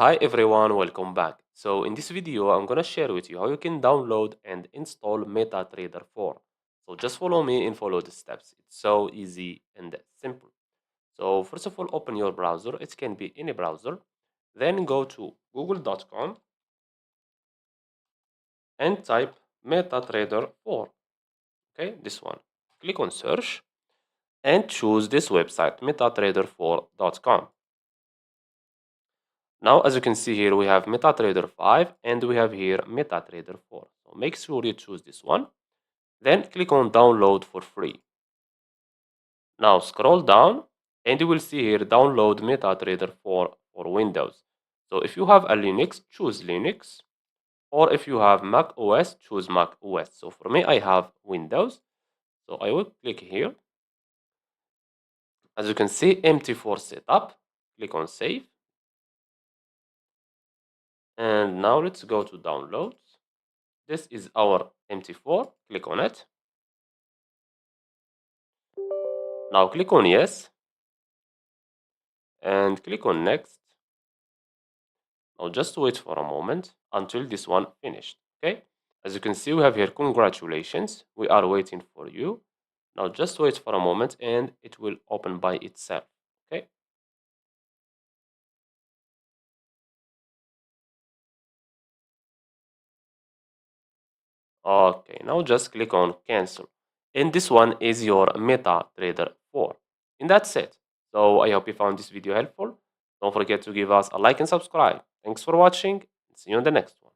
Hi everyone, welcome back. So in this video, I'm gonna share with you how you can download and install MetaTrader 4. So just follow me and follow the steps. It's so easy and simple. So first of all, open your browser. It can be any browser. Then go to google.com and type MetaTrader 4. Okay, this one. Click on search and choose this website, metatrader4.com. Now, as you can see here, we have MetaTrader 5 and we have here MetaTrader 4. So make sure you choose this one. Then click on download for free. Now scroll down and you will see here download MetaTrader 4 for Windows. So if you have a Linux, choose Linux. Or if you have Mac OS, choose Mac OS. So for me, I have Windows. So I will click here. As you can see, MT4 setup. Click on save. And now let's go to downloads. This is our MT4. Click on it. Now click on yes and click on next. Now just wait for a moment until this one finished. Okay. As you can see, we have here congratulations. We are waiting for you. Now just wait for a moment and it will open by itself. Okay. Okay. Now just click on cancel. And this one is your MetaTrader 4. And that's it. So I hope you found this video helpful. Don't forget to give us a like and subscribe. Thanks for watching. See you in the next one.